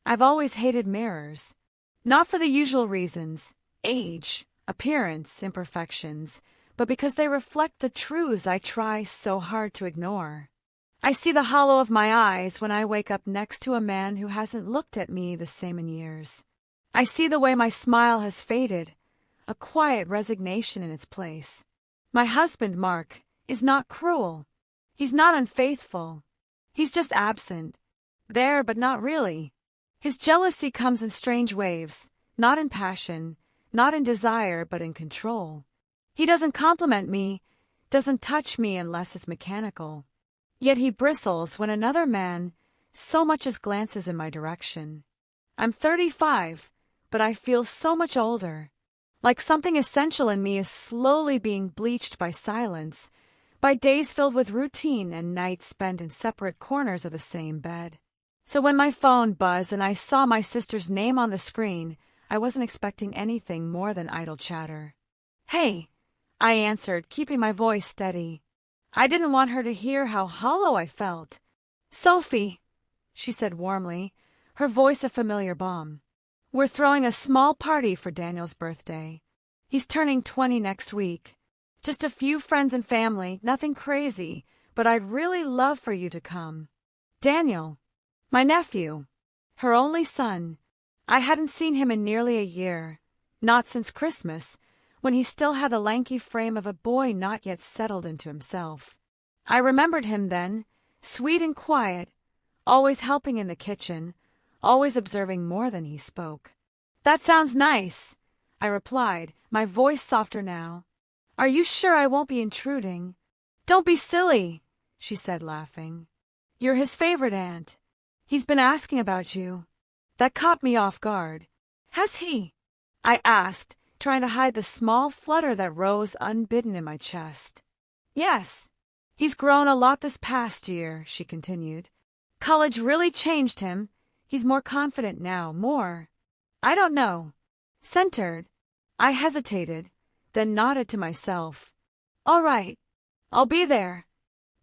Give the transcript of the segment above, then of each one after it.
I've always hated mirrors. Not for the usual reasons, age, appearance, imperfections, but because they reflect the truths I try so hard to ignore. I see the hollow of my eyes when I wake up next to a man who hasn't looked at me the same in years. I see the way my smile has faded, a quiet resignation in its place. My husband, Mark, is not cruel. He's not unfaithful. He's just absent. There, but not really. His jealousy comes in strange waves, not in passion, not in desire, but in control. He doesn't compliment me, doesn't touch me unless it's mechanical. Yet he bristles when another man so much as glances in my direction. I'm 35, but I feel so much older. Like something essential in me is slowly being bleached by silence, by days filled with routine and nights spent in separate corners of the same bed. So when my phone buzzed and I saw my sister's name on the screen, I wasn't expecting anything more than idle chatter. "Hey," I answered, keeping my voice steady. I didn't want her to hear how hollow I felt. "Sophie," she said warmly, her voice a familiar balm. "We're throwing a small party for Daniel's birthday. He's turning 20 next week. Just a few friends and family, nothing crazy, but I'd really love for you to come." Daniel, my nephew, her only son. I hadn't seen him in nearly a year, not since Christmas, when he still had the lanky frame of a boy not yet settled into himself. I remembered him then, sweet and quiet, always helping in the kitchen, always observing more than he spoke. "That sounds nice," I replied, my voice softer now. "Are you sure I won't be intruding?" "Don't be silly," she said, laughing. "You're his favorite aunt. He's been asking about you." That caught me off guard. "Has he?" I asked, trying to hide the small flutter that rose unbidden in my chest. "Yes. He's grown a lot this past year," she continued. "College really changed him. He's more confident now, I don't know, centered." I hesitated, then nodded to myself. "All right, I'll be there."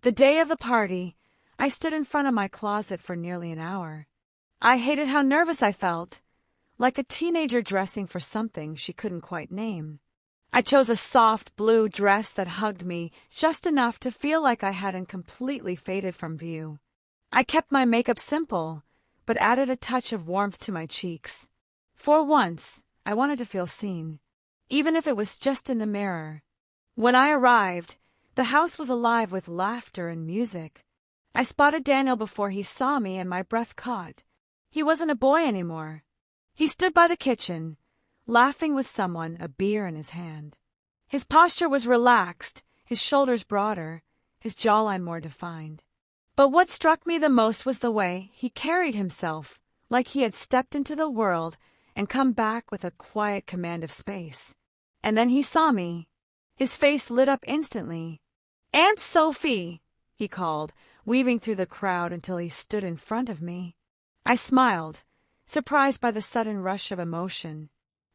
The day of the party, I stood in front of my closet for nearly an hour. I hated how nervous I felt, like a teenager dressing for something she couldn't quite name. I chose a soft blue dress that hugged me just enough to feel like I hadn't completely faded from view. I kept my makeup simple, but added a touch of warmth to my cheeks. For once, I wanted to feel seen, even if it was just in the mirror. When I arrived, the house was alive with laughter and music. I spotted Daniel before he saw me, and my breath caught. He wasn't a boy anymore. He stood by the kitchen, laughing with someone, a beer in his hand. His posture was relaxed, his shoulders broader, his jawline more defined. But what struck me the most was the way he carried himself, like he had stepped into the world and come back with a quiet command of space. And then he saw me. His face lit up instantly. "Aunt Sophie," he called, weaving through the crowd until he stood in front of me. I smiled, surprised by the sudden rush of emotion.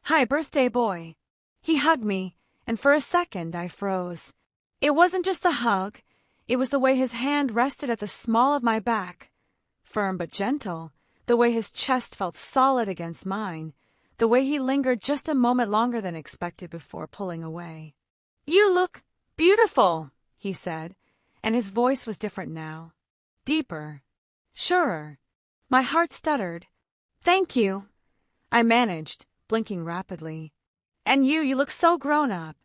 "Hi, birthday boy." He hugged me, and for a second I froze. It wasn't just the hug, it was the way his hand rested at the small of my back, firm but gentle, the way his chest felt solid against mine, the way he lingered just a moment longer than expected before pulling away. "You look beautiful," he said, and his voice was different now. Deeper, surer. My heart stuttered. "Thank you," I managed, blinking rapidly. "And you look so grown up."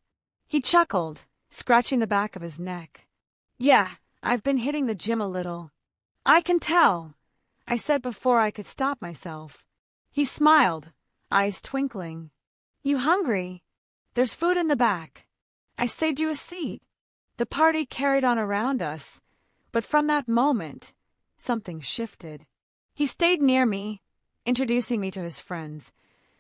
He chuckled, scratching the back of his neck. "Yeah, I've been hitting the gym a little." "I can tell," I said before I could stop myself. He smiled, eyes twinkling. "You hungry? There's food in the back. I saved you a seat." The party carried on around us, but from that moment, something shifted. He stayed near me, introducing me to his friends,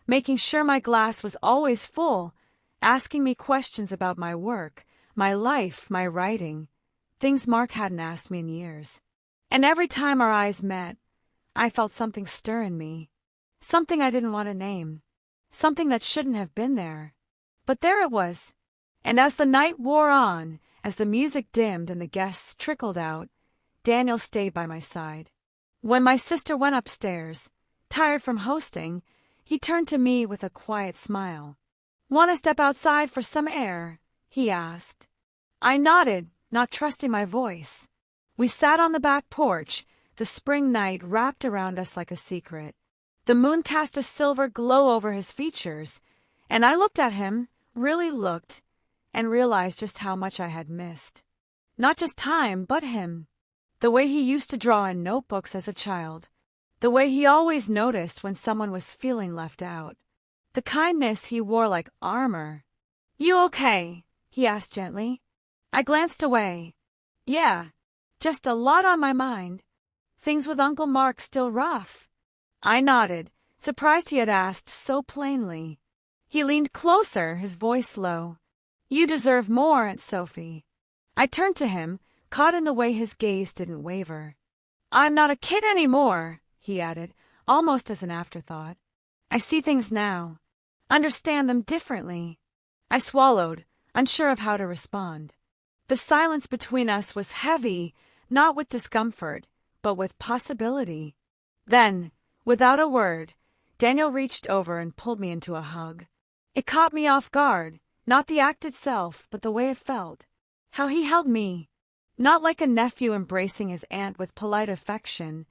making sure my glass was always full, asking me questions about my work, my life, my writing, things Mark hadn't asked me in years. And every time our eyes met, I felt something stir in me, something I didn't want to name, something that shouldn't have been there. But there it was. And as the night wore on, as the music dimmed and the guests trickled out, Daniel stayed by my side. When my sister went upstairs, Tired from hosting, he turned to me with a quiet smile. "Want to step outside for some air?" he asked. I nodded, not trusting my voice. We sat on the back porch, the spring night wrapped around us like a secret. The moon cast a silver glow over his features, and I looked at him, really looked, and realized just how much I had missed. Not just time, but him. The way he used to draw in notebooks as a child. The way he always noticed when someone was feeling left out. The kindness he wore like armor. "You okay?" he asked gently. I glanced away. "Yeah, just a lot on my mind. Things with Uncle Mark still rough." I nodded, surprised he had asked so plainly. He leaned closer, his voice low. "You deserve more, Aunt Sophie." I turned to him, caught in the way his gaze didn't waver. "I'm not a kid anymore," he added, almost as an afterthought. "I see things now, understand them differently." I swallowed, unsure of how to respond. The silence between us was heavy, not with discomfort, but with possibility. Then, without a word, Daniel reached over and pulled me into a hug. It caught me off guard, not the act itself, but the way it felt. How he held me, not like a nephew embracing his aunt with polite affection,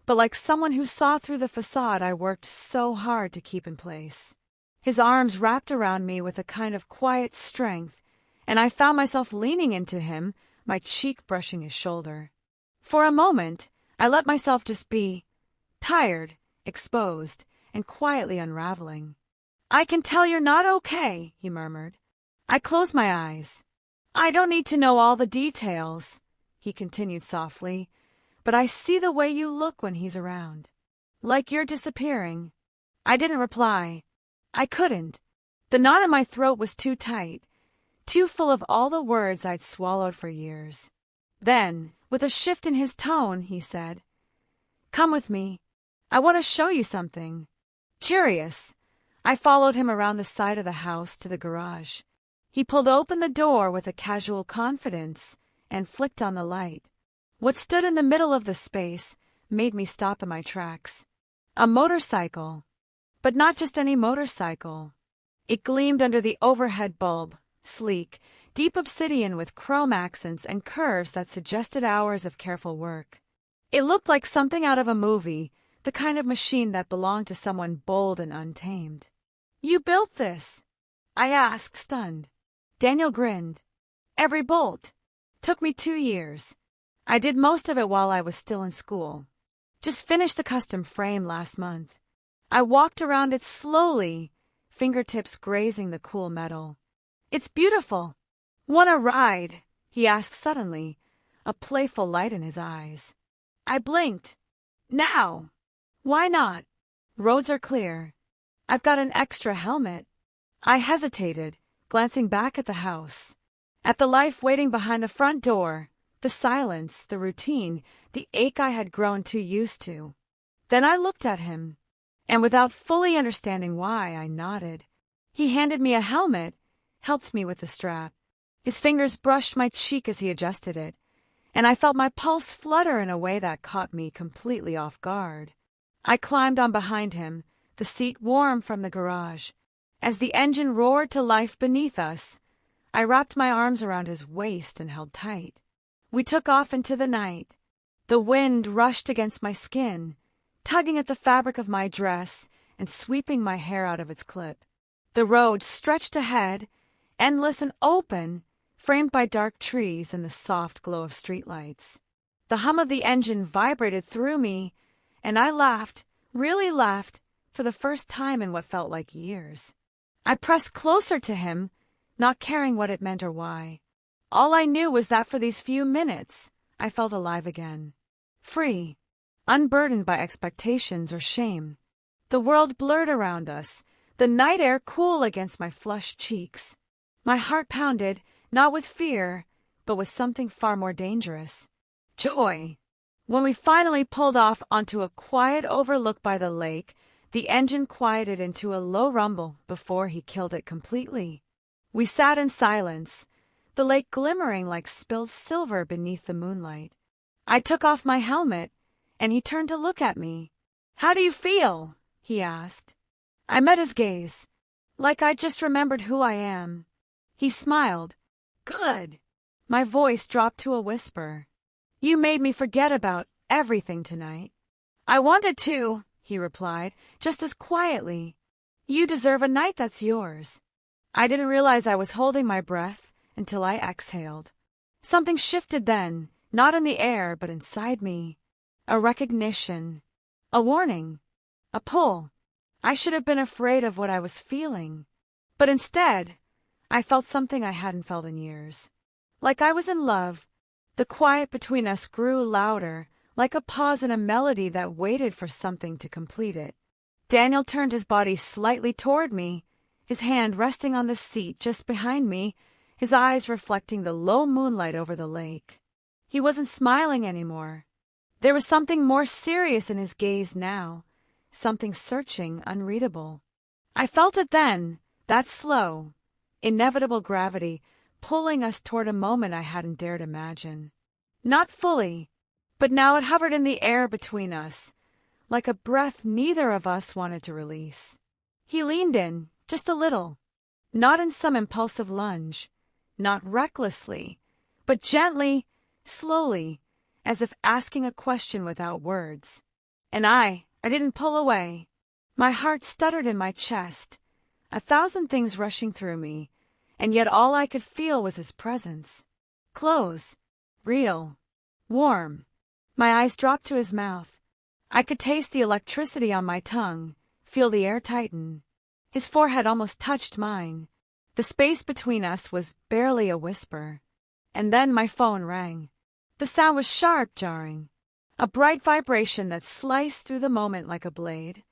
but like someone who saw through the facade I worked so hard to keep in place. His arms wrapped around me with a kind of quiet strength, and I found myself leaning into him, my cheek brushing his shoulder. For a moment, I let myself just be, tired, exposed, and quietly unraveling. "I can tell you're not okay," he murmured. I closed my eyes. "I don't need to know all the details," he continued softly, "but I see the way you look when he's around. Like you're disappearing." I didn't reply. I couldn't. The knot in my throat was too tight, too full of all the words I'd swallowed for years. Then, with a shift in his tone, he said, "Come with me. I want to show you something." Curious, I followed him around the side of the house to the garage. He pulled open the door with a casual confidence and flicked on the light. What stood in the middle of the space made me stop in my tracks. A motorcycle. But not just any motorcycle. It gleamed under the overhead bulb, sleek, deep obsidian with chrome accents and curves that suggested hours of careful work. It looked like something out of a movie, the kind of machine that belonged to someone bold and untamed. "You built this?" I asked, stunned. Daniel grinned. "Every bolt. Took me 2 years. I did most of it while I was still in school. Just finished the custom frame last month." I walked around it slowly, fingertips grazing the cool metal. "It's beautiful." "Want a ride?" he asked suddenly, a playful light in his eyes. I blinked. "Now." "Why not?" "Roads are clear. I've got an extra helmet." I hesitated, glancing back at the house, at the life waiting behind the front door, the silence, the routine, the ache I had grown too used to. Then I looked at him, and without fully understanding why, I nodded. He handed me a helmet, helped me with the strap. His fingers brushed my cheek as he adjusted it, and I felt my pulse flutter in a way that caught me completely off guard. I climbed on behind him, the seat warm from the garage. As the engine roared to life beneath us, I wrapped my arms around his waist and held tight. We took off into the night. The wind rushed against my skin, tugging at the fabric of my dress and sweeping my hair out of its clip. The road stretched ahead, endless and open, framed by dark trees and the soft glow of streetlights. The hum of the engine vibrated through me, and I laughed, really laughed, for the first time in what felt like years. I pressed closer to him, not caring what it meant or why. All I knew was that for these few minutes, I felt alive again. Free. Unburdened by expectations or shame. The world blurred around us, the night air cool against my flushed cheeks. My heart pounded, not with fear, but with something far more dangerous. Joy. When we finally pulled off onto a quiet overlook by the lake, the engine quieted into a low rumble before he killed it completely. We sat in silence, the lake glimmering like spilled silver beneath the moonlight. I took off my helmet, and he turned to look at me. "How do you feel?" he asked. I met his gaze, like I'd just remembered who I am. He smiled. "Good." My voice dropped to a whisper. "You made me forget about everything tonight." "I wanted to," he replied, just as quietly. "You deserve a night that's yours." I didn't realize I was holding my breath until I exhaled. Something shifted then, not in the air, but inside me. A recognition. A warning. A pull. I should have been afraid of what I was feeling. But instead, I felt something I hadn't felt in years. Like I was in love. The quiet between us grew louder, like a pause in a melody that waited for something to complete it. Daniel turned his body slightly toward me, his hand resting on the seat just behind me, his eyes reflecting the low moonlight over the lake. He wasn't smiling anymore. There was something more serious in his gaze now, something searching, unreadable. I felt it then, that slow, inevitable gravity pulling us toward a moment I hadn't dared imagine. Not fully, but now it hovered in the air between us, like a breath neither of us wanted to release. He leaned in, just a little, not in some impulsive lunge, not recklessly, but gently, slowly, as if asking a question without words. And I didn't pull away. My heart stuttered in my chest, 1,000 things rushing through me, and yet all I could feel was his presence. Close, real, warm. My eyes dropped to his mouth. I could taste the electricity on my tongue, feel the air tighten. His forehead almost touched mine. The space between us was barely a whisper. And then my phone rang. The sound was sharp, jarring, a bright vibration that sliced through the moment like a blade.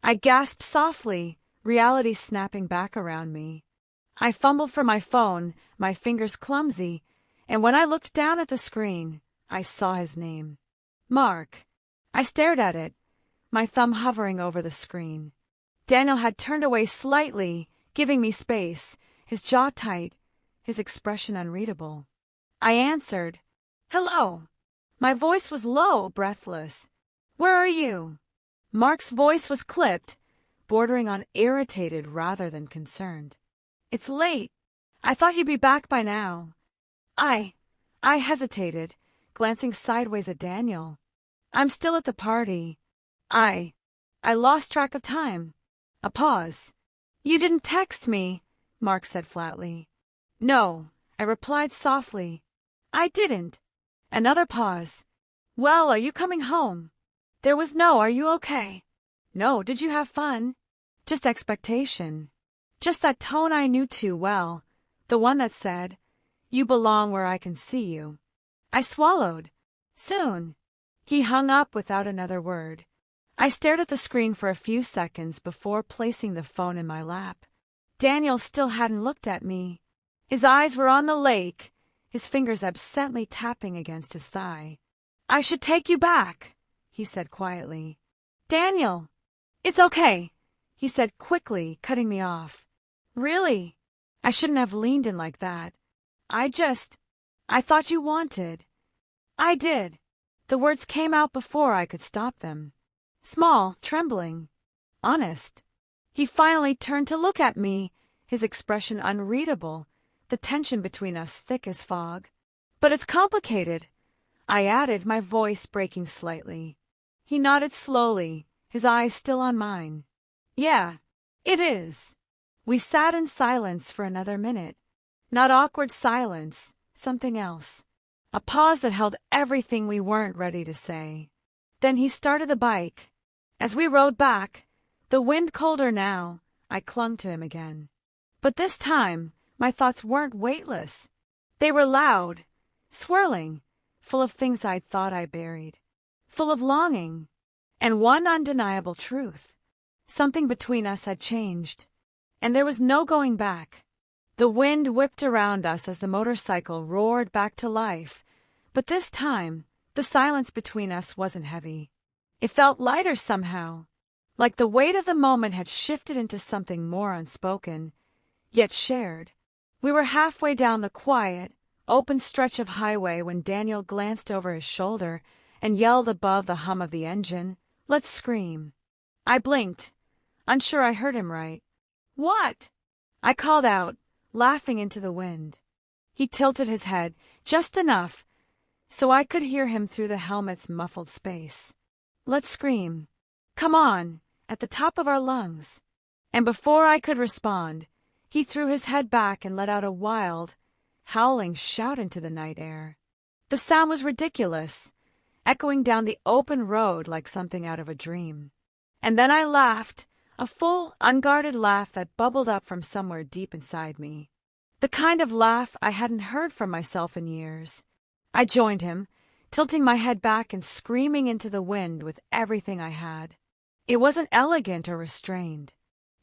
I gasped softly, reality snapping back around me. I fumbled for my phone, my fingers clumsy, and when I looked down at the screen, I saw his name. Mark. I stared at it, my thumb hovering over the screen. Daniel had turned away slightly, giving me space, his jaw tight, his expression unreadable. I answered, "Hello." My voice was low, breathless. "Where are you?" Mark's voice was clipped, bordering on irritated rather than concerned. "It's late. I thought you'd be back by now." I hesitated, glancing sideways at Daniel. "I'm still at the party." I lost track of time. A pause. "You didn't text me," Mark said flatly. "No," I replied softly. "I didn't." Another pause. "Well, are you coming home?" There was no "Are you okay?" No, "Did you have fun?" Just expectation. Just that tone I knew too well, the one that said, "You belong where I can see you." I swallowed. "Soon." He hung up without another word. I stared at the screen for a few seconds before placing the phone in my lap. Daniel still hadn't looked at me. His eyes were on the lake, his fingers absently tapping against his thigh. "I should take you back," he said quietly. "Daniel." "It's okay," he said quickly, cutting me off. "Really? I shouldn't have leaned in like that. I thought you wanted." "I did." The words came out before I could stop them. Small, trembling, honest. He finally turned to look at me, his expression unreadable, the tension between us thick as fog. "But it's complicated," I added, my voice breaking slightly. He nodded slowly, his eyes still on mine. "Yeah, it is." We sat in silence for another minute. Not awkward silence, something else. A pause that held everything we weren't ready to say. Then he started the bike. As we rode back, the wind colder now, I clung to him again. But this time, my thoughts weren't weightless. They were loud, swirling, full of things I'd thought I buried. Full of longing, and one undeniable truth. Something between us had changed, and there was no going back. The wind whipped around us as the motorcycle roared back to life, but this time, the silence between us wasn't heavy. It felt lighter somehow, like the weight of the moment had shifted into something more unspoken, yet shared. We were halfway down the quiet, open stretch of highway when Daniel glanced over his shoulder and yelled above the hum of the engine, "Let's scream." I blinked, unsure I heard him right. "What?" I called out, laughing into the wind. He tilted his head, just enough, so I could hear him through the helmet's muffled space. "Let's scream. Come on, at the top of our lungs." And before I could respond, he threw his head back and let out a wild, howling shout into the night air. The sound was ridiculous, echoing down the open road like something out of a dream. And then I laughed, a full, unguarded laugh that bubbled up from somewhere deep inside me. The kind of laugh I hadn't heard from myself in years. I joined him, tilting my head back and screaming into the wind with everything I had. It wasn't elegant or restrained.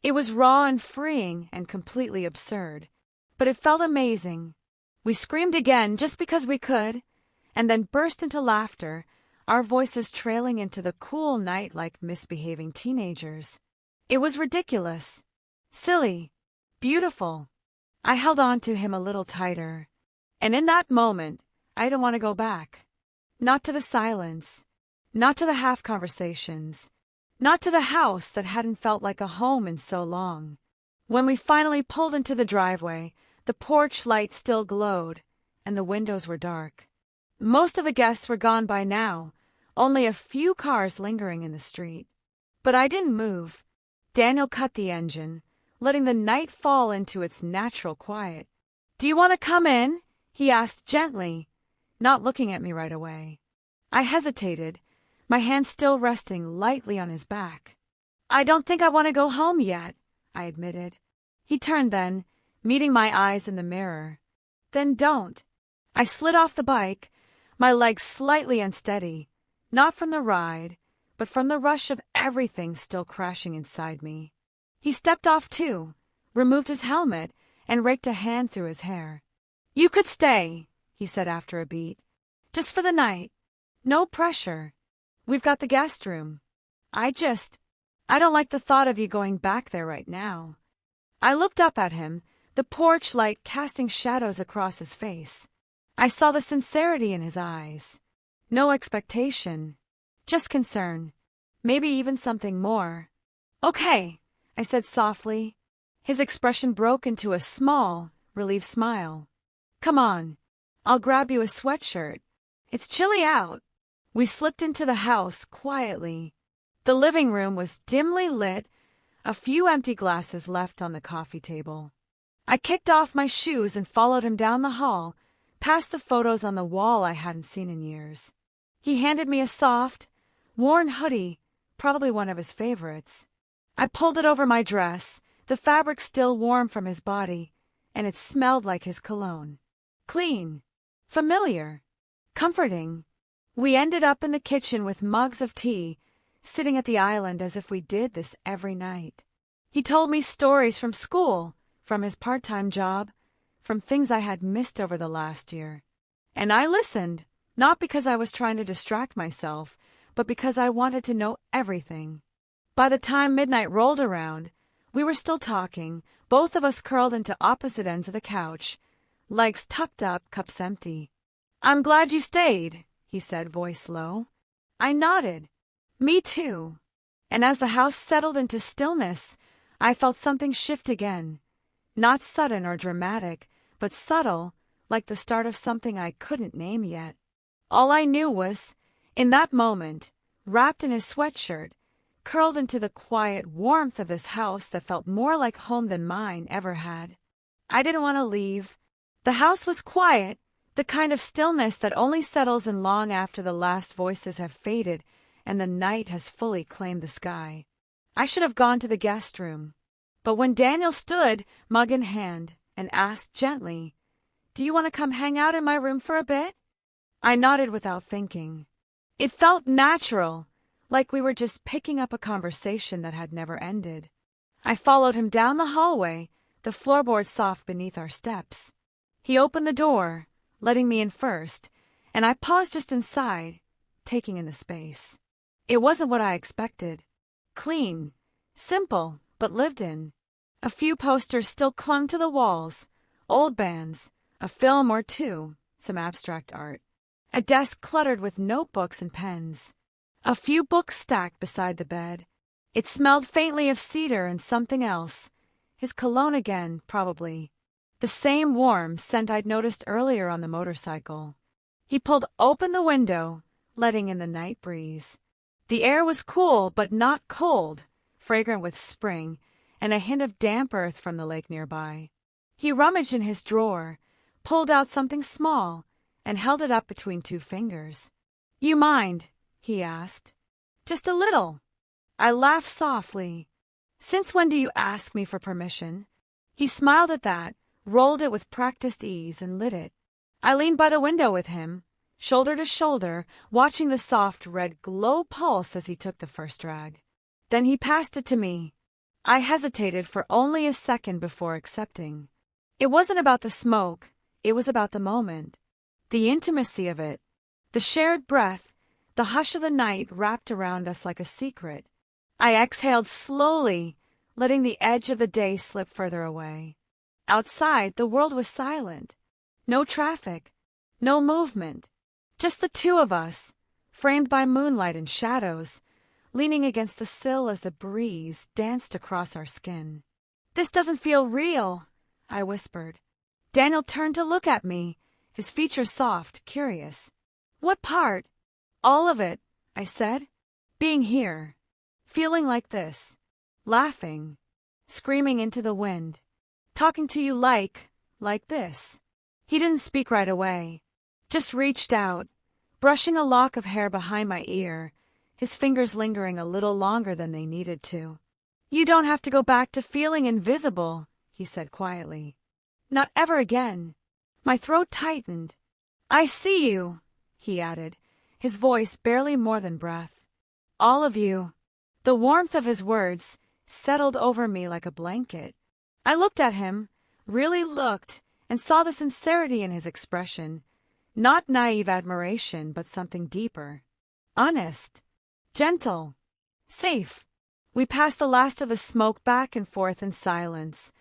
It was raw and freeing and completely absurd, but it felt amazing. We screamed again just because we could, and then burst into laughter, our voices trailing into the cool night like misbehaving teenagers. It was ridiculous, silly, beautiful. I held on to him a little tighter, and in that moment, I didn't want to go back. Not to the silence, not to the half-conversations, not to the house that hadn't felt like a home in so long. When we finally pulled into the driveway, the porch light still glowed, and the windows were dark. Most of the guests were gone by now, only a few cars lingering in the street. But I didn't move. Daniel cut the engine, letting the night fall into its natural quiet. "Do you want to come in?" he asked gently, not looking at me right away. I hesitated, my hand still resting lightly on his back. "I don't think I want to go home yet," I admitted. He turned then, meeting my eyes in the mirror. "Then don't." I slid off the bike, my legs slightly unsteady, not from the ride, but from the rush of everything still crashing inside me. He stepped off too, removed his helmet, and raked a hand through his hair. "You could stay," he said after a beat. "Just for the night. No pressure. We've got the guest room. I don't like the thought of you going back there right now." I looked up at him, the porch light casting shadows across his face. I saw the sincerity in his eyes. No expectation, just concern, maybe even something more. "Okay," I said softly. His expression broke into a small, relieved smile. "Come on, I'll grab you a sweatshirt. It's chilly out." We slipped into the house quietly. The living room was dimly lit, a few empty glasses left on the coffee table. I kicked off my shoes and followed him down the hall, past the photos on the wall I hadn't seen in years. He handed me a soft, worn hoodie, probably one of his favorites. I pulled it over my dress, the fabric still warm from his body, and it smelled like his cologne. Clean, familiar, comforting. We ended up in the kitchen with mugs of tea, sitting at the island as if we did this every night. He told me stories from school, from his part-time job, from things I had missed over the last year. And I listened, not because I was trying to distract myself, but because I wanted to know everything. By the time midnight rolled around, we were still talking, both of us curled into opposite ends of the couch, legs tucked up, cups empty. "I'm glad you stayed," he said, voice low. I nodded. Me too. And as the house settled into stillness, I felt something shift again. Not sudden or dramatic, but subtle, like the start of something I couldn't name yet. All I knew was, in that moment, wrapped in his sweatshirt, curled into the quiet warmth of this house that felt more like home than mine ever had. I didn't want to leave. The house was quiet, the kind of stillness that only settles in long after the last voices have faded and the night has fully claimed the sky. I should have gone to the guest room. But when Daniel stood, mug in hand, and asked gently, "Do you want to come hang out in my room for a bit?" I nodded without thinking. It felt natural, like we were just picking up a conversation that had never ended. I followed him down the hallway, the floorboards soft beneath our steps. He opened the door, letting me in first, and I paused just inside, taking in the space. It wasn't what I expected. Clean, simple, but lived in. A few posters still clung to the walls, old bands, a film or two, some abstract art. A desk cluttered with notebooks and pens. A few books stacked beside the bed, It smelled faintly of cedar and something else. His cologne again, probably. The same warm scent I'd noticed earlier on the motorcycle. He pulled open the window, letting in the night breeze. The air was cool, but not cold, fragrant with spring, and a hint of damp earth from the lake nearby. He rummaged in his drawer, pulled out something small, and held it up between two fingers. "You mind?" he asked. "Just a little." I laughed softly. "Since when do you ask me for permission?" He smiled at that, rolled it with practiced ease, and lit it. I leaned by the window with him, shoulder to shoulder, watching the soft red glow pulse as he took the first drag. Then he passed it to me. I hesitated for only a second before accepting. It wasn't about the smoke, it was about the moment. The intimacy of it. The shared breath, the hush of the night wrapped around us like a secret. I exhaled slowly, letting the edge of the day slip further away. Outside, the world was silent. No traffic, no movement. Just the two of us, framed by moonlight and shadows, leaning against the sill as the breeze danced across our skin. "This doesn't feel real," I whispered. Daniel turned to look at me, his features soft, curious. "What part?" "All of it," I said. "Being here. Feeling like this. Laughing. Screaming into the wind. Talking to you like this." He didn't speak right away. Just reached out, brushing a lock of hair behind my ear, his fingers lingering a little longer than they needed to. "You don't have to go back to feeling invisible," he said quietly. "Not ever again." My throat tightened. "I see you," he added, his voice barely more than breath. "All of you." The warmth of his words settled over me like a blanket. I looked at him, really looked, and saw the sincerity in his expression. Not naive admiration, but something deeper. Honest. Gentle. Safe. We passed the last of the smoke back and forth in silence,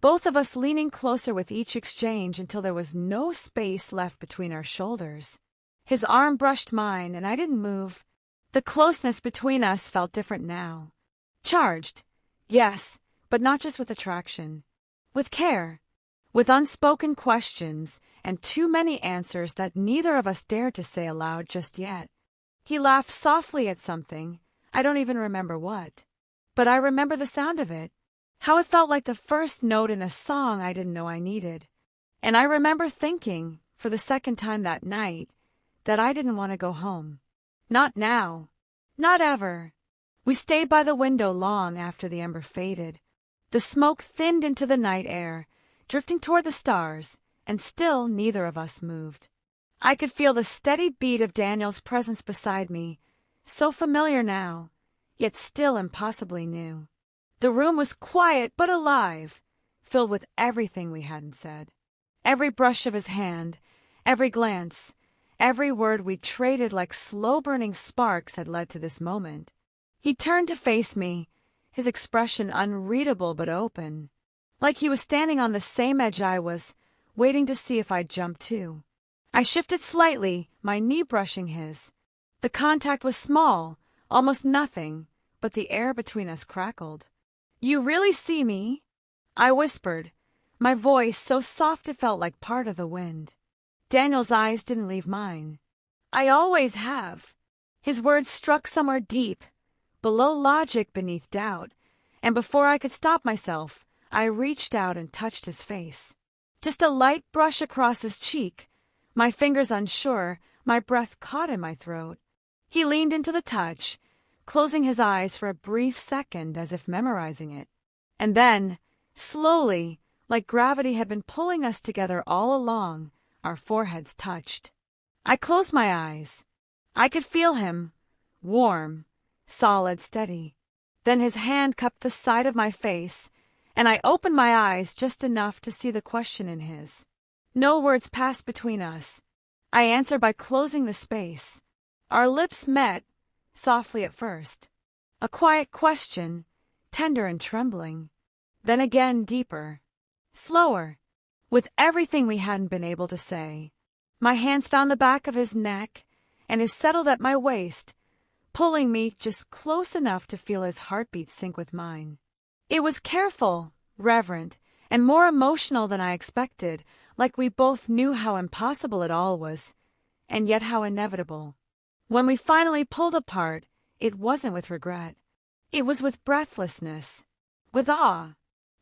both of us leaning closer with each exchange until there was no space left between our shoulders. His arm brushed mine, and I didn't move. The closeness between us felt different now. Charged, yes, but not just with attraction. With care. With unspoken questions, and too many answers that neither of us dared to say aloud just yet. He laughed softly at something, I don't even remember what. But I remember the sound of it, how it felt like the first note in a song I didn't know I needed. And I remember thinking, for the second time that night, that I didn't want to go home. Not now. Not ever. We stayed by the window long after the ember faded. The smoke thinned into the night air, drifting toward the stars, and still neither of us moved. I could feel the steady beat of Daniel's presence beside me, so familiar now, yet still impossibly new. The room was quiet but alive, filled with everything we hadn't said. Every brush of his hand, every glance, every word we traded like slow-burning sparks had led to this moment. He turned to face me, his expression unreadable but open, like he was standing on the same edge I was, waiting to see if I'd jump too. I shifted slightly, my knee brushing his. The contact was small, almost nothing, but the air between us crackled. "You really see me?" I whispered, my voice so soft it felt like part of the wind. Daniel's eyes didn't leave mine. "I always have." His words struck somewhere deep, below logic, beneath doubt, and before I could stop myself, I reached out and touched his face. Just a light brush across his cheek, my fingers unsure, my breath caught in my throat. He leaned into the touch, closing his eyes for a brief second as if memorizing it. And then, slowly, like gravity had been pulling us together all along, our foreheads touched. I closed my eyes. I could feel him, warm, solid, steady. Then his hand cupped the side of my face, and I opened my eyes just enough to see the question in his. No words passed between us. I answered by closing the space. Our lips met, softly at first. A quiet question, tender and trembling. Then again deeper, slower, with everything we hadn't been able to say. My hands found the back of his neck, and his settled at my waist, pulling me just close enough to feel his heartbeat sync with mine. It was careful, reverent, and more emotional than I expected, like we both knew how impossible it all was, and yet how inevitable. When we finally pulled apart, it wasn't with regret. It was with breathlessness, with awe,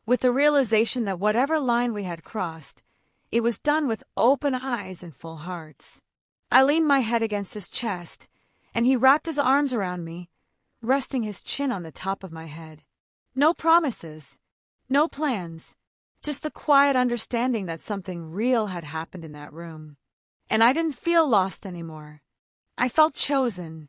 with the realization that whatever line we had crossed, it was done with open eyes and full hearts. I leaned my head against his chest, and he wrapped his arms around me, resting his chin on the top of my head. No promises, no plans, just the quiet understanding that something real had happened in that room. And I didn't feel lost anymore. I felt chosen,